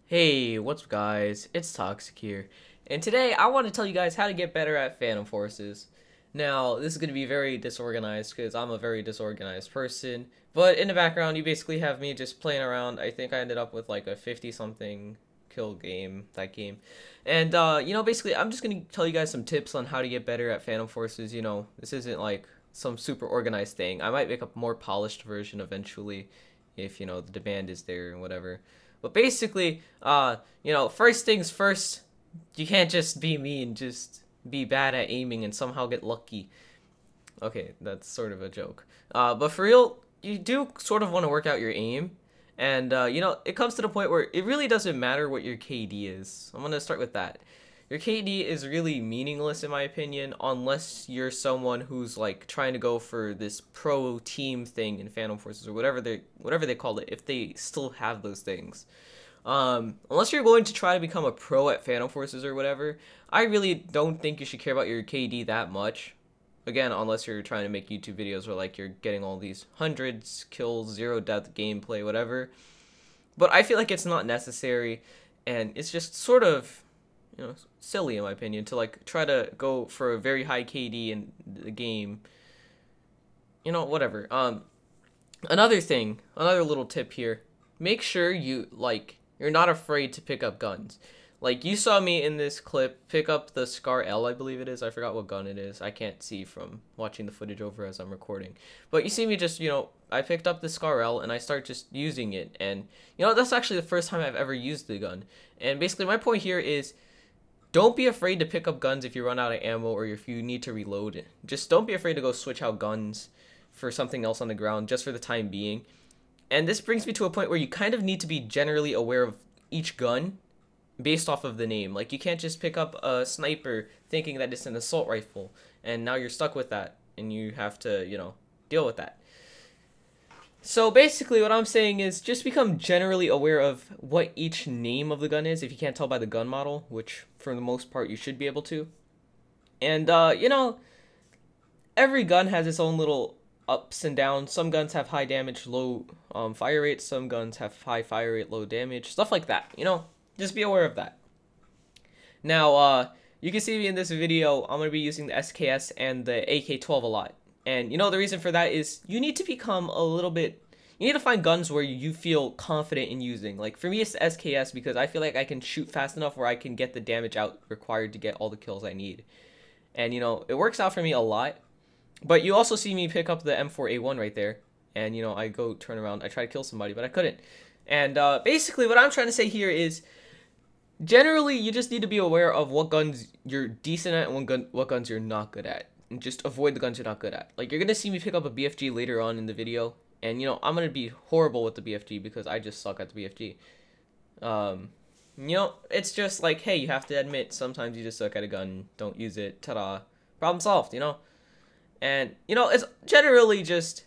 Hey, what's up guys? It's Toxic here, and today I want to tell you guys how to get better at Phantom Forces. Now, this is going to be very disorganized because I'm a very disorganized person, but in the background you basically have me just playing around. I think I ended up with like a 50 something kill game, that game. And basically I'm just going to tell you guys some tips on how to get better at Phantom Forces. This isn't like some super organized thing. I might make a more polished version eventually if, the demand is there and whatever. But basically, first things first, you can't just be mean, just be bad at aiming and somehow get lucky. Okay, that's sort of a joke. But for real, you do sort of want to work out your aim. And, it comes to the point where it really doesn't matter what your KD is. I'm going to start with that. Your KD is really meaningless in my opinion, unless you're someone who's like trying to go for this pro team thing in Phantom Forces or whatever they call it, if they still have those things. Unless you're going to try to become a pro at Phantom Forces or whatever, I really don't think you should care about your KD that much. Again, unless you're trying to make YouTube videos where like you're getting all these hundreds kills, zero death gameplay, whatever. But I feel like it's not necessary, and it's just sort of silly in my opinion to like try to go for a very high KD in the game. Whatever. Another thing, another little tip here. Make sure you're not afraid to pick up guns. Like you saw me in this clip pick up the Scar L, I believe it is. I forgot what gun it is. I can't see from watching the footage over as I'm recording. But you see me just, I picked up the Scar L and I start just using it. And, that's actually the first time I've ever used the gun. And basically my point here is, don't be afraid to pick up guns if you run out of ammo or if you need to reload it. Just don't be afraid to go switch out guns for something else on the ground just for the time being. And this brings me to a point where you kind of need to be generally aware of each gun based off of the name. Like you can't just pick up a sniper thinking that it's an assault rifle and now you're stuck with that and you have to, deal with that. So basically what I'm saying is just become generally aware of what each name of the gun is if you can't tell by the gun model, which for the most part you should be able to. And, every gun has its own little ups and downs. Some guns have high damage, low fire rate. Some guns have high fire rate, low damage. Stuff like that, Just be aware of that. Now, you can see me in this video. I'm going to be using the SKS and the AK-12 a lot. And, the reason for that is you need to become a little bit... You need to find guns where you feel confident in using. Like, for me, it's the SKS because I feel like I can shoot fast enough where I can get the damage out required to get all the kills I need. And, it works out for me a lot. But you also see me pick up the M4A1 right there. And, I go turn around. I try to kill somebody, but I couldn't. And, basically, what I'm trying to say here is... Generally, you just need to be aware of what guns you're decent at and what guns you're not good at. And just avoid the guns you're not good at. Like, you're going to see me pick up a BFG later on in the video. And, I'm going to be horrible with the BFG because I just suck at the BFG. It's just like, hey, you have to admit sometimes you just suck at a gun. Don't use it. Ta-da. Problem solved, And, it's generally just...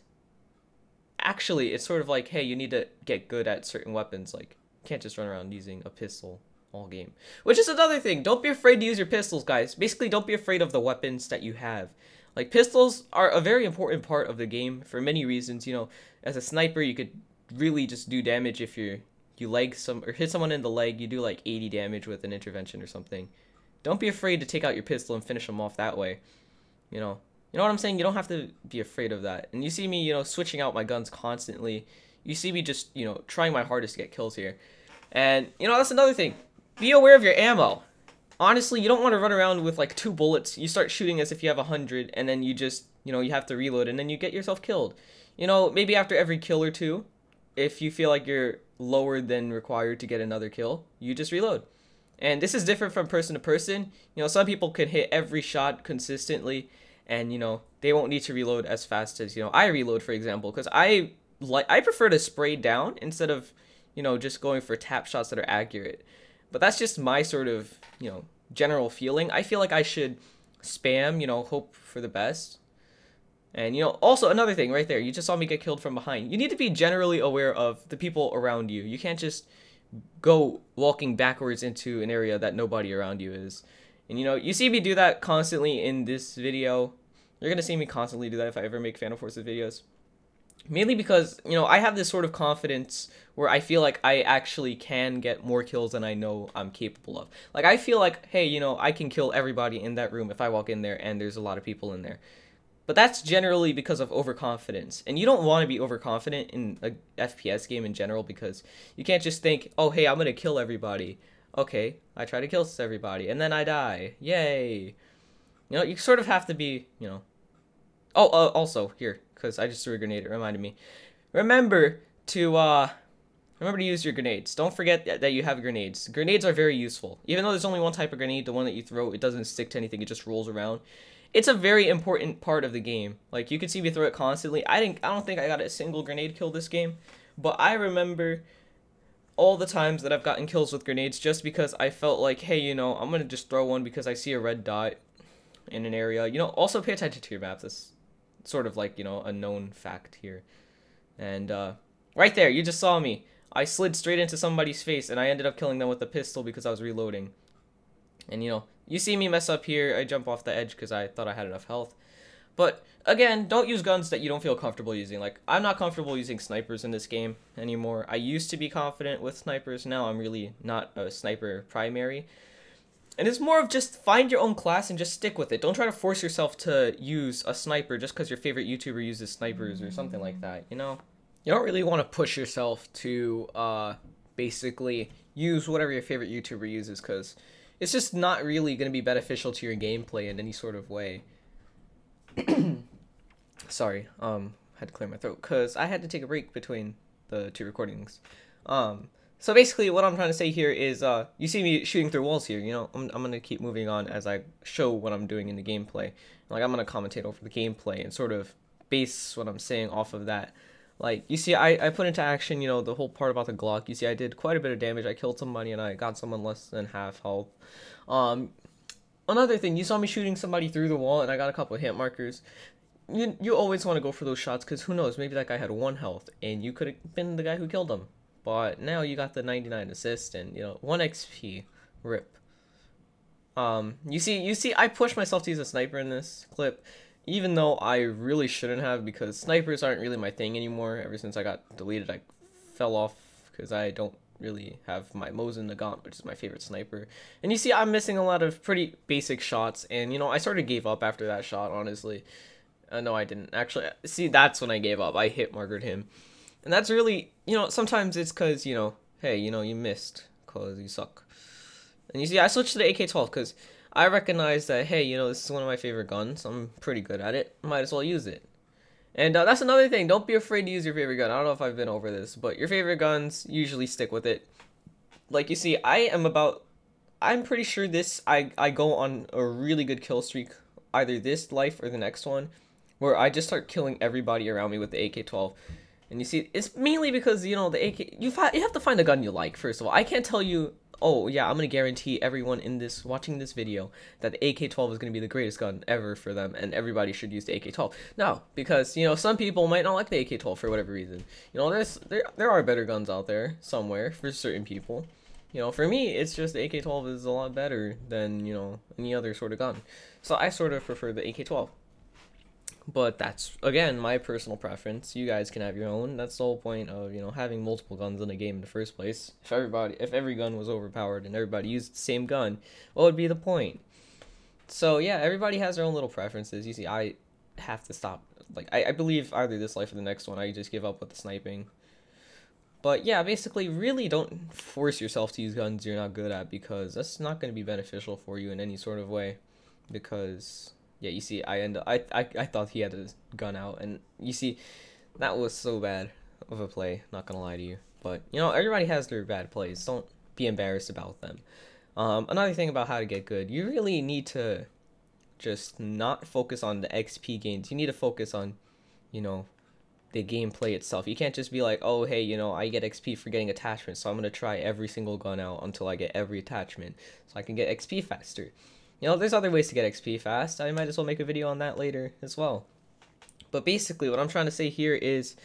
Actually, it's sort of like, hey, you need to get good at certain weapons. Like, you can't just run around using a pistol all game. Which is another thing. Don't be afraid to use your pistols, guys. Basically, don't be afraid of the weapons that you have. Like, pistols are a very important part of the game for many reasons. As a sniper, you could really just do damage if you leg some or hit someone in the leg. You do like 80 damage with an intervention or something. Don't be afraid to take out your pistol and finish them off that way. You know what I'm saying? You don't have to be afraid of that. And you see me, switching out my guns constantly. You see me just, trying my hardest to get kills here. And, that's another thing. Be aware of your ammo. Honestly, you don't want to run around with like 2 bullets. You start shooting as if you have 100, and then you just, you have to reload, and then you get yourself killed. Maybe after every kill or two, if you feel like you're lower than required to get another kill, you just reload. And this is different from person to person. Some people can hit every shot consistently, and, they won't need to reload as fast as, I reload, for example, because I prefer to spray down instead of, just going for tap shots that are accurate. But that's just my sort of, general feeling. I feel like I should spam, hope for the best. And, also another thing right there, you just saw me get killed from behind. You need to be generally aware of the people around you. You can't just go walking backwards into an area that nobody around you is. And, you see me do that constantly in this video. You're going to see me constantly do that if I ever make Phantom Forces videos. Mainly because, you know, I have this sort of confidence where I feel like I actually can get more kills than I know I'm capable of. Like, I feel like, hey, you know, I can kill everybody in that room if I walk in there and there's a lot of people in there. But that's generally because of overconfidence. And you don't want to be overconfident in a FPS game in general, because you can't just think, oh, hey, I'm going to kill everybody. Okay, I try to kill everybody, and then I die. Yay. You know, you sort of have to be, you know. Oh, also, here, because I just threw a grenade. It reminded me. Remember to use your grenades. Don't forget that you have grenades. Grenades are very useful. Even though there's only one type of grenade, the one that you throw, it doesn't stick to anything. It just rolls around. It's a very important part of the game. Like, you can see me throw it constantly. I don't think I got a single grenade kill this game, but I remember all the times that I've gotten kills with grenades just because I felt like, hey, you know, I'm gonna just throw one because I see a red dot in an area. You know, also pay attention to your map. That's sort of like, you know, a known fact here. And right there, you just saw me. I slid straight into somebody's face, and I ended up killing them with a pistol because I was reloading. And, you know, you see me mess up here. I jump off the edge because I thought I had enough health. But, again, don't use guns that you don't feel comfortable using. Like, I'm not comfortable using snipers in this game anymore. I used to be confident with snipers. Now I'm really not a sniper primary. And it's more of just find your own class and just stick with it. Don't try to force yourself to use a sniper just because your favorite YouTuber uses snipers or something like that, you know? You don't really want to push yourself to basically use whatever your favorite YouTuber uses, because it's just not really going to be beneficial to your gameplay in any sort of way. Sorry, had to clear my throat because I had to take a break between the two recordings. So basically what I'm trying to say here is, you see me shooting through walls here, you know, I'm going to keep moving on as I show what I'm doing in the gameplay. Like, I'm going to commentate over the gameplay and sort of base what I'm saying off of that. Like, you see, I put into action, you know, the whole part about the Glock. You see, I did quite a bit of damage. I killed somebody and I got someone less than half health. Another thing, you saw me shooting somebody through the wall and I got a couple of hit markers. You always want to go for those shots because who knows, maybe that guy had 1 health and you could have been the guy who killed him. But now you got the 99 assist and, you know, 1 XP. Rip. You see, I pushed myself to use a sniper in this clip, even though I really shouldn't have, because snipers aren't really my thing anymore. Ever since I got deleted, I fell off because I don't really have my Mosin Nagant, which is my favorite sniper. And you see, I'm missing a lot of pretty basic shots, and, you know, I sort of gave up after that shot, honestly. No, I didn't. Actually, see, that's when I gave up. I hit markered him. And that's really, you know, sometimes it's because, you know, hey, you know, you missed because you suck. And you see, I switched to the AK-12 because I recognize that, hey, you know, this is one of my favorite guns. I'm pretty good at it. Might as well use it. And that's another thing. Don't be afraid to use your favorite gun. I don't know if I've been over this, but your favorite guns, usually stick with it. Like, you see, I'm pretty sure I go on a really good kill streak, either this life or the next one, where I just start killing everybody around me with the AK-12. And you see, it's mainly because, you know, the AK, you have to find a gun you like, first of all. I can't tell you, oh, yeah, I'm going to guarantee everyone in this, watching this video, that the AK-12 is going to be the greatest gun ever for them, and everybody should use the AK-12. No, because, you know, some people might not like the AK-12 for whatever reason. You know, there are better guns out there, somewhere, for certain people. You know, for me, it's just the AK-12 is a lot better than, you know, any other sort of gun. So I sort of prefer the AK-12. But that's, again, my personal preference. You guys can have your own. That's the whole point of, you know, having multiple guns in a game in the first place. If every gun was overpowered and everybody used the same gun, what would be the point? So, yeah, everybody has their own little preferences. You see, I have to stop. Like, I believe either this life or the next one, I just give up with the sniping. But, yeah, basically, really don't force yourself to use guns you're not good at, because that's not going to be beneficial for you in any sort of way. Because... yeah, you see, I thought he had his gun out, and you see, that was so bad of a play, not gonna lie to you. But, you know, everybody has their bad plays. Don't be embarrassed about them. Another thing about how to get good, you really need to just not focus on the XP gains. You need to focus on, you know, the gameplay itself. You can't just be like, oh, hey, you know, I get XP for getting attachments, so I'm gonna try every single gun out until I get every attachment, so I can get XP faster. You know, there's other ways to get XP fast. I might as well make a video on that later as well. But basically, what I'm trying to say here is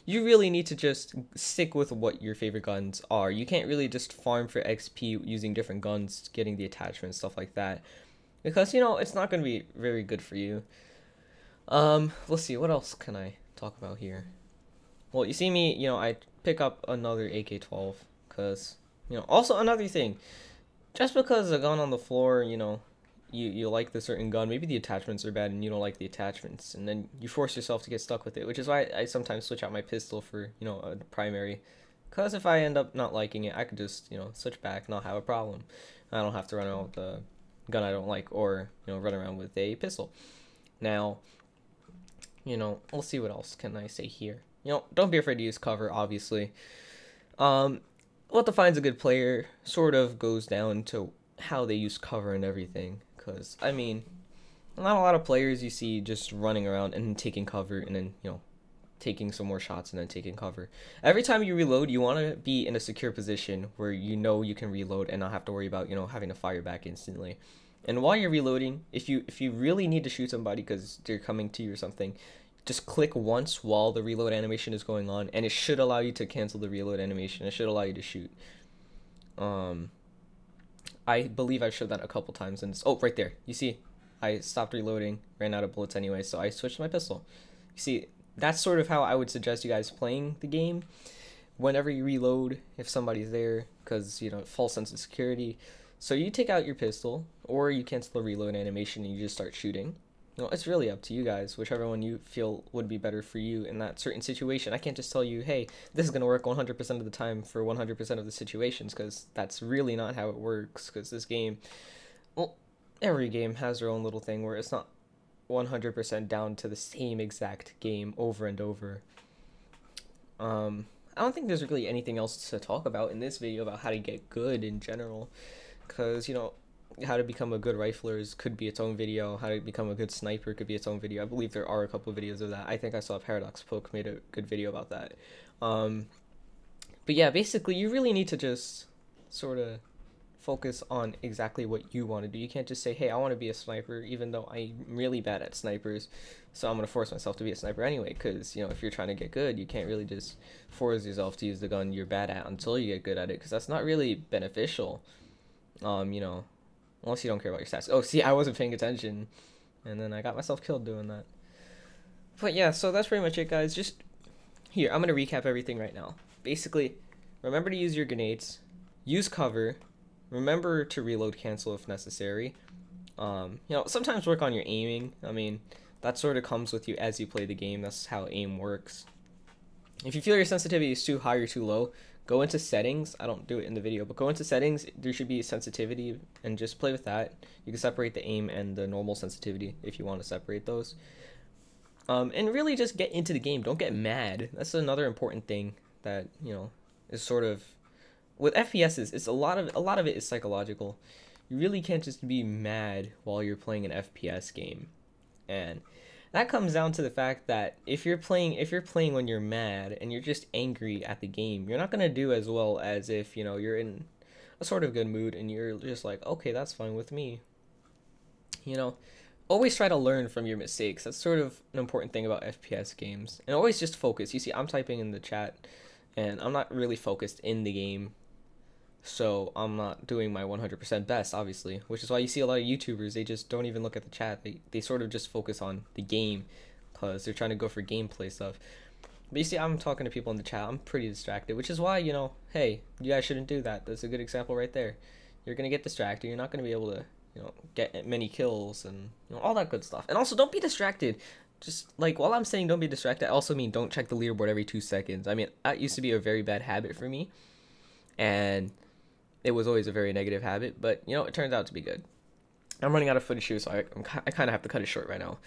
you really need to just stick with what your favorite guns are. You can't really just farm for XP using different guns, getting the attachments, stuff like that. Because, you know, it's not going to be very good for you. Let's see, what else can I talk about here? Well, you see me, I pick up another AK-12, because, also another thing, just because a gun on the floor, you like the certain gun, maybe the attachments are bad and you don't like the attachments, and then you force yourself to get stuck with it, which is why I sometimes switch out my pistol for, a primary, because if I end up not liking it, I could just, switch back, not have a problem. I don't have to run around with a gun I don't like, or, run around with a pistol. Now, we'll see what else can I say here. Don't be afraid to use cover, obviously. What defines a good player sort of goes down to how they use cover and everything. Because, I mean, not a lot of players you see just running around and taking cover and then, taking some more shots and then taking cover. Every time you reload, you want to be in a secure position where you can reload and not have to worry about, having to fire back instantly. And while you're reloading, if you really need to shoot somebody because they're coming to you or something, just click once while the reload animation is going on, and it should allow you to cancel the reload animation. It should allow you to shoot. I believe I've showed that a couple times. And oh, right there. You see, I stopped reloading, ran out of bullets anyway, so I switched to my pistol. You see, that's sort of how I would suggest you guys playing the game. Whenever you reload, if somebody's there, because, false sense of security. So you take out your pistol, or you cancel the reload animation and you just start shooting. It's really up to you guys, whichever one you feel would be better for you in that certain situation. I can't just tell you, hey, this is going to work 100% of the time for 100% of the situations, because that's really not how it works, because this game, well, every game has their own little thing where it's not 100% down to the same exact game over and over. I don't think there's really anything else to talk about in this video about how to get good in general, because, how to become a good rifler could be its own video. How to become a good sniper could be its own video. I believe there are a couple of videos of that. I think I saw Paradox Poke made a good video about that. But yeah, basically you really need to just sort of focus on exactly what you want to do. You can't just say, hey, I want to be a sniper, even though I'm really bad at snipers, so I'm going to force myself to be a sniper anyway, because, if you're trying to get good, you can't really just force yourself to use the gun you're bad at until you get good at it, because that's not really beneficial, unless you don't care about your stats. Oh, see, I wasn't paying attention, and then I got myself killed doing that. But yeah, so that's pretty much it, guys. Just here, I'm going to recap everything right now. Basically, remember to use your grenades, use cover, remember to reload cancel if necessary. Sometimes work on your aiming. I mean, that sort of comes with you as you play the game. That's how aim works. If you feel your sensitivity is too high or too low, go into settings. I don't do it in the video, but go into settings. There should be sensitivity, and just play with that. You can separate the aim and the normal sensitivity if you want to separate those. And really just get into the game. Don't get mad. That's another important thing that, is sort of, with FPSs, it's a lot of it is psychological. You really can't just be mad while you're playing an FPS game. And that comes down to the fact that if you're playing when you're mad and you're just angry at the game, you're not going to do as well as if, you're in a sort of good mood and you're just like, okay, that's fine with me. Always try to learn from your mistakes. That's sort of an important thing about FPS games. And always just focus. You see, I'm typing in the chat and I'm not really focused in the game. So I'm not doing my 100% best, obviously, which is why you see a lot of YouTubers, they just don't even look at the chat. They sort of just focus on the game because they're trying to go for gameplay stuff. But you see, I'm talking to people in the chat. I'm pretty distracted, which is why, hey, you guys shouldn't do that. That's a good example right there. You're going to get distracted. You're not going to be able to, get many kills and, all that good stuff. And also, don't be distracted. Just, while I'm saying don't be distracted, I also mean don't check the leaderboard every 2 seconds. I mean, that used to be a very bad habit for me. And it was always a very negative habit, but, it turns out to be good. I'm running out of footage here, so I kind of have to cut it short right now.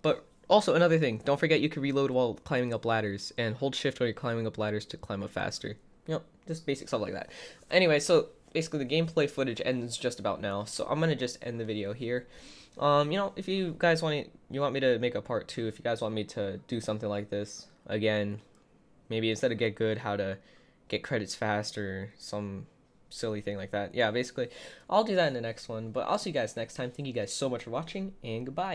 But also, another thing, don't forget you can reload while climbing up ladders, and hold shift while you're climbing up ladders to climb up faster. Just basic stuff like that. Anyway, so basically the gameplay footage ends just about now, so I'm going to just end the video here. If you guys want me to make a part 2, if you guys want me to do something like this, again, maybe instead of get good, how to get credits fast or some silly thing like that. Yeah, basically, I'll do that in the next one, but I'll see you guys next time. Thank you guys so much for watching, and goodbye.